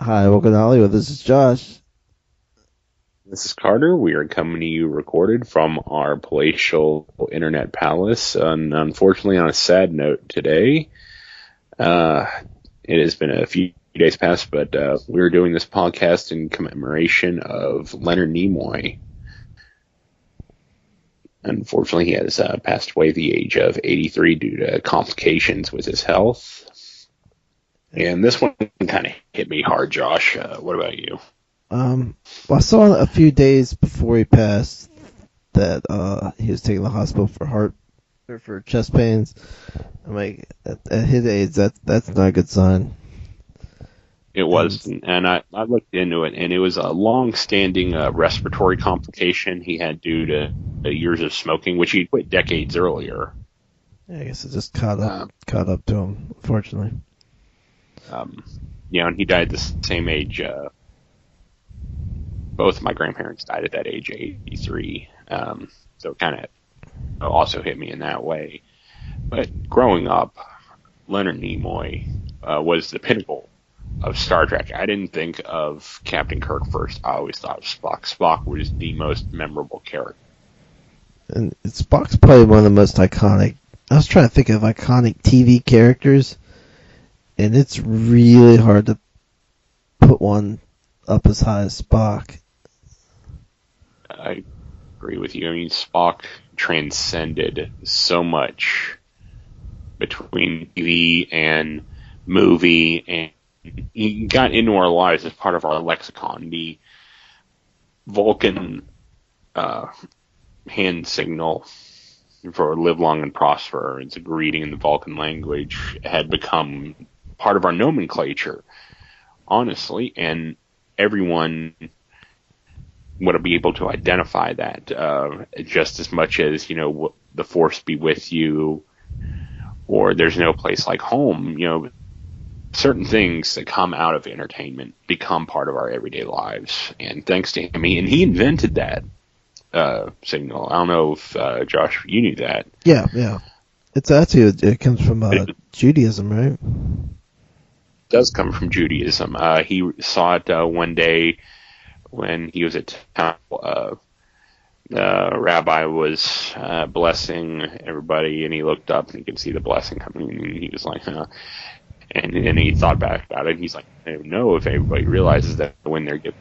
Hi, welcome to Hollywood. This is Josh. This is Carter. We are coming to you recorded from our palatial internet palace. And unfortunately, on a sad note today, it has been a few days past, but we're doing this podcast in commemoration of Leonard Nimoy. Unfortunately, he has passed away at the age of 83 due to complications with his health. And this one kind of hit me hard, Josh. What about you? Well, I saw a few days before he passed that he was taken to the hospital for chest pains. I'm like, at his age, that's not a good sign. It was, and I looked into it, and it was a long-standing respiratory complication he had due to years of smoking, which he quit decades earlier. Yeah, I guess it just caught up to him, unfortunately. And he died the same age. Both my grandparents died at that age, 83. So it kind of also hit me in that way. But growing up, Leonard Nimoy was the pinnacle of Star Trek. I didn't think of Captain Kirk first. I always thought of Spock. Spock was the most memorable character. And Spock's probably one of the most iconic. I was trying to think of iconic TV characters, and it's really hard to put one up as high as Spock. I agree with you. I mean, Spock transcended so much between TV and movie, and he got into our lives as part of our lexicon. The Vulcan hand signal for live long and prosper, it's a greeting in the Vulcan language, had become part of our nomenclature, honestly, and everyone would be able to identify that just as much as, the Force be with you, or there's no place like home. Certain things that come out of entertainment become part of our everyday lives, and thanks to him, and he invented that signal. I don't know if Josh, you knew that. Yeah. It's actually it comes from Judaism, right? It does come from Judaism. He saw it one day when he was at temple. The rabbi was blessing everybody, and he looked up and he could see the blessing coming, and he was like, huh. And then he thought back about it, and he's like, I don't know if everybody realizes that when they're giving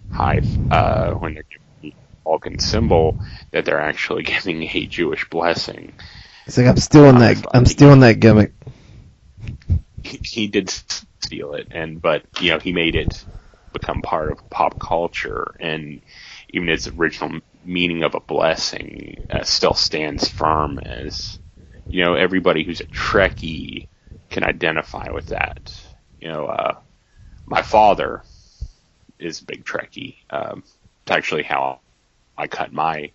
when they're giving the Vulcan symbol, that they're actually giving a Jewish blessing. It's like, I'm stealing that gimmick. He did steal it, but he made it become part of pop culture, and even its original meaning of a blessing still stands firm as, everybody who's a Trekkie can identify with that. My father is a big Trekkie. It's actually how I cut my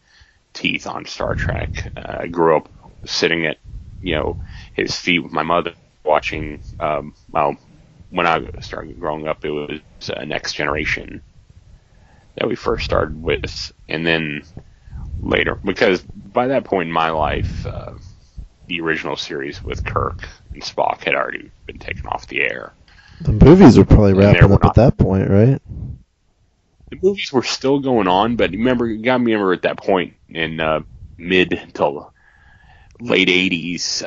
teeth on Star Trek. I grew up sitting at, his feet with my mother watching, when I started growing up, it was Next Generation that we first started with, and then later, because by that point in my life, the original series with Kirk and Spock had already been taken off the air. The movies were probably wrapping up at that point, right? The movies were still going on, but you gotta remember at that point in mid till late 80s,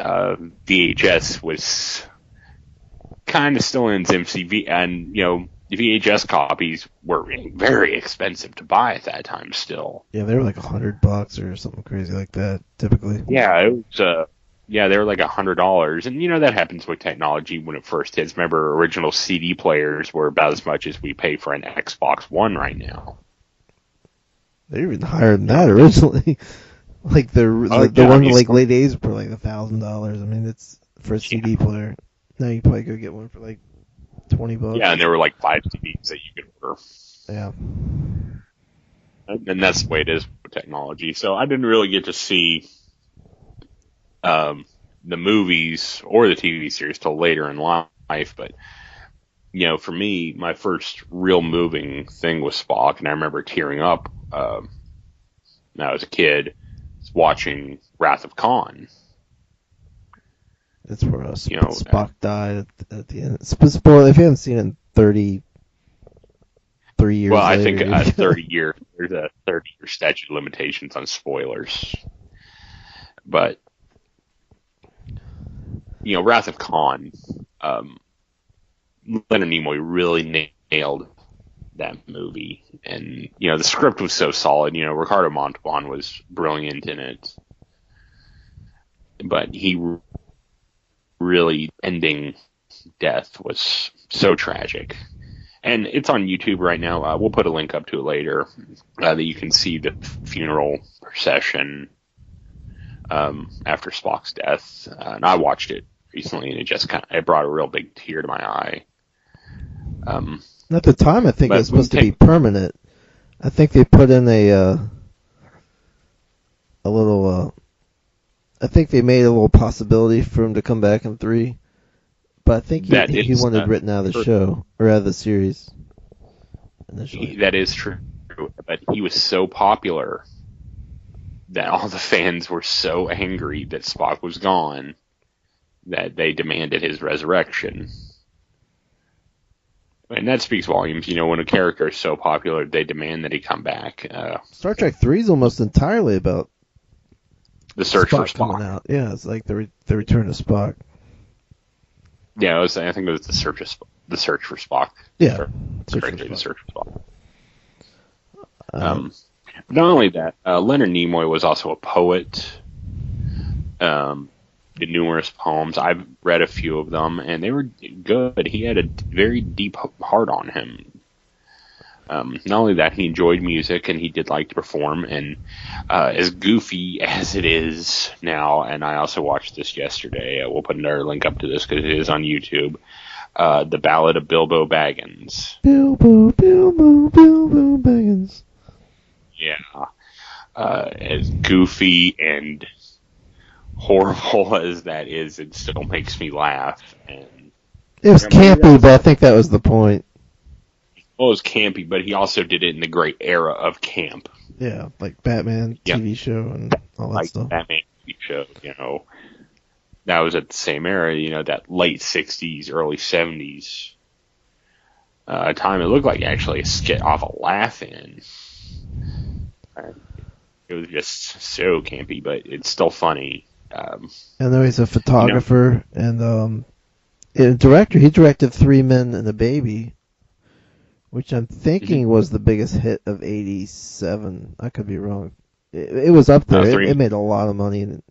VHS was kind of still in its infancy, and the VHS copies were very expensive to buy at that time still. Yeah, they were like $100 or something crazy like that, typically. Yeah, it was. They were like $100, and that happens with technology when it first hits. Remember, original CD players were about as much as we pay for an Xbox One right now. They're even higher than that originally. Like the one in like late 80s were like $1,000. I mean, it's for a CD player. Now you probably go get one for like $20. Yeah, and there were like 5 CDs that you could order. Yeah. And that's the way it is with technology. So I didn't really get to see the movies or the TV series till later in life. But, for me, my first real moving thing was Spock. And I remember tearing up when I was a kid watching Wrath of Khan. That's where Spock died at the end. Spoiler, if you haven't seen it in 30 3 years Well, I later. think there's a 30-year statute of limitations on spoilers. But, Wrath of Khan, Leonard Nimoy really nailed that movie. And, the script was so solid. Ricardo Montalban was brilliant in it. But he really ending death was so tragic. And it's on YouTube right now. We'll put a link up to it later that you can see the funeral procession after Spock's death. And I watched it recently, and it brought a real big tear to my eye. At the time, I think it was supposed to be permanent. I think they put in a little. I think they made a little possibility for him to come back in 3. But I think he wanted written out of the show, or out of the series. Initially. That is true. But he was so popular that all the fans were so angry that Spock was gone that they demanded his resurrection. And that speaks volumes. When a character is so popular, they demand that he come back. Star Trek 3 is almost entirely about the search for Spock coming out. Yeah, it's like the return of Spock. Yeah, I think it was the search for Spock. Yeah, the search for Spock. Not only that, Leonard Nimoy was also a poet. Did numerous poems. I've read a few of them, and they were good. He had a very deep heart on him. Not only that, he enjoyed music, and he did like to perform. And as goofy as it is now, and I also watched this yesterday. We'll put another link up to this because it is on YouTube. The Ballad of Bilbo Baggins. Bilbo Baggins. Yeah. As goofy and horrible as that is, it still makes me laugh. And it was campy, but I think that was the point. Well, it was campy, but he also did it in the great era of camp. Yeah, like Batman TV show and all that stuff. Batman TV show, that was at the same era, that late 60s, early 70s time. It looked like actually a skit off a Laugh-In. It was just so campy, but it's still funny. And then he's a photographer and a director. He directed 3 Men and a Baby, which I'm thinking was the biggest hit of '87. I could be wrong. It was up there. It made a lot of money.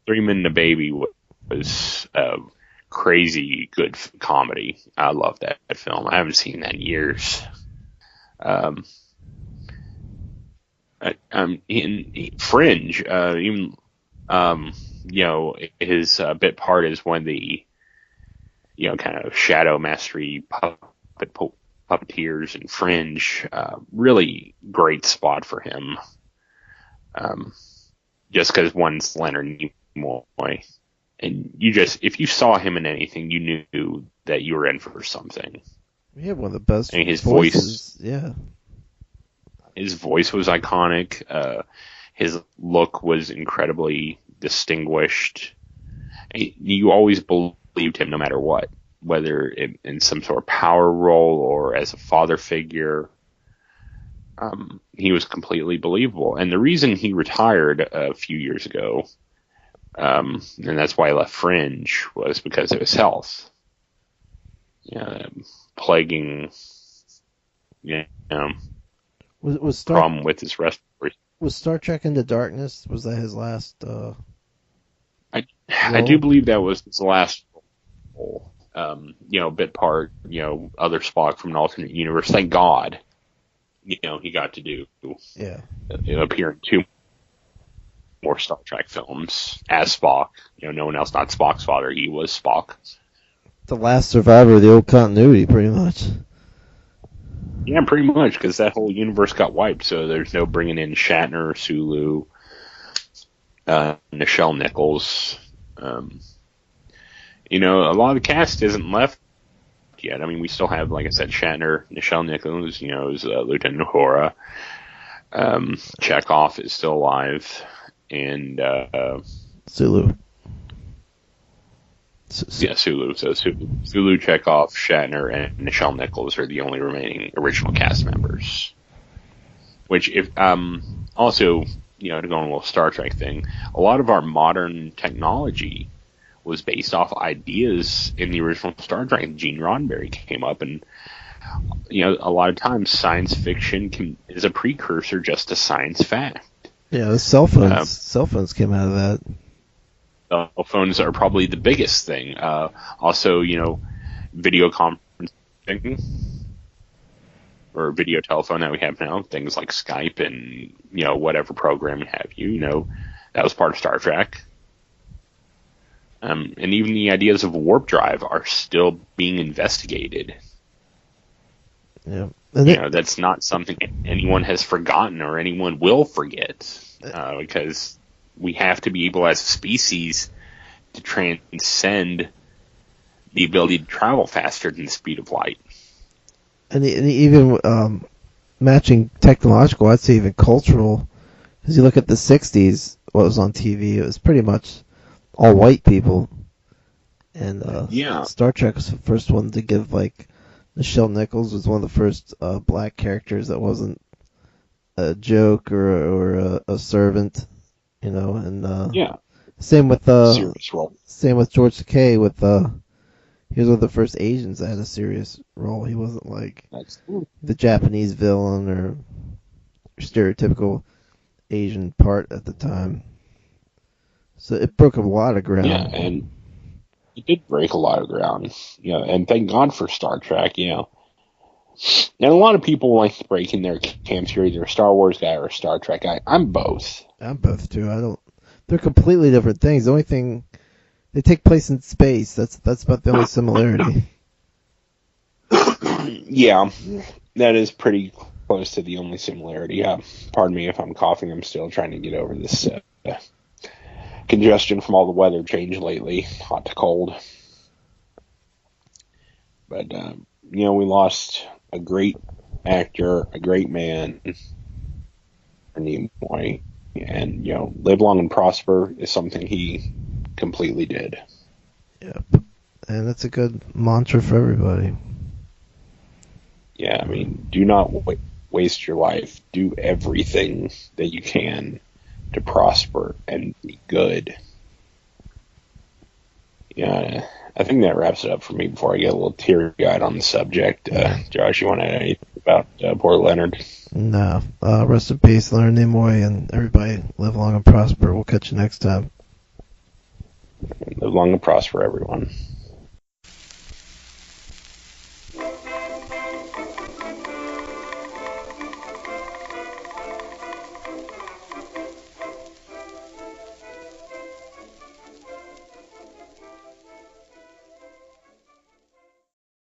3 Men and a Baby was crazy good comedy. I love that film. I haven't seen that in years. In Fringe, even his bit part is when the kind of shadow mastery puppeteers in Fringe. Really great spot for him. Just because one's Leonard Nimoy, and if you saw him in anything, you knew that you were in for something. He had one of the best. I mean, his voice, yeah. His voice was iconic. His look was incredibly distinguished. You always believed him no matter what, whether in some sort of power role or as a father figure. He was completely believable. And the reason he retired a few years ago, and that's why he left Fringe, was because of his health. Plaguing, was problem with his respiratory. Was Star Trek Into Darkness, was that his last I do believe that was his last role. Bit part, other Spock from an alternate universe. Thank God, he got to do appear in 2 more Star Trek films as Spock. No one else, not Spock's father. He was Spock. The last survivor of the old continuity, pretty much. Yeah, pretty much, because that whole universe got wiped, so there's no bringing in Shatner, Sulu, Nichelle Nichols. A lot of the cast isn't left yet. I mean, we still have, like I said, Shatner, Nichelle Nichols, is Lieutenant Uhura. Chekhov is still alive, and Sulu. Yeah, Sulu. So Sulu, Chekhov, Shatner, and Nichelle Nichols are the only remaining original cast members. Which, if also, to go on a little Star Trek thing, a lot of our modern technology was based off ideas in the original Star Trek. Gene Roddenberry came up, and a lot of times science fiction is a precursor just to science fact. Yeah, the cell phones came out of that. Cell phones are probably the biggest thing. Also, video conferencing or video telephone that we have now, things like Skype and, whatever program have that was part of Star Trek. And even the ideas of warp drive are still being investigated. Yeah. That's not something anyone has forgotten or anyone will forget, because we have to be able as a species to transcend the ability to travel faster than the speed of light. And even matching technological, I'd say even cultural, because you look at the 60s, what was on TV, it was pretty much all white people. And Star Trek was the first one to give, Nichelle Nichols was one of the first black characters that wasn't a joke or a servant, and same with serious role. Same with George Takei with he was one of the first Asians that had a serious role. He wasn't like the Japanese villain or stereotypical Asian part at the time. So it broke a lot of ground. Yeah, and it did break a lot of ground. And thank God for Star Trek, And a lot of people like breaking their camps. You're either a Star Wars guy or a Star Trek guy. I'm both. I'm both too. They're completely different things. The only thing, they take place in space. That's about the only similarity. Yeah, that is pretty close to the only similarity. Pardon me if I'm coughing. I'm still trying to get over this congestion from all the weather change lately, hot to cold. But, we lost a great actor, a great man, Nimoy, and, live long and prosper is something he completely did. Yep. And that's a good mantra for everybody. Yeah, do not waste your life. Do everything that you can to prosper and be good. Yeah, I think that wraps it up for me before I get a little teary-eyed on the subject. Josh, you want to add anything about poor Leonard? No. Rest in peace, Leonard Nimoy, and everybody live long and prosper. We'll catch you next time. Live long and prosper, everyone.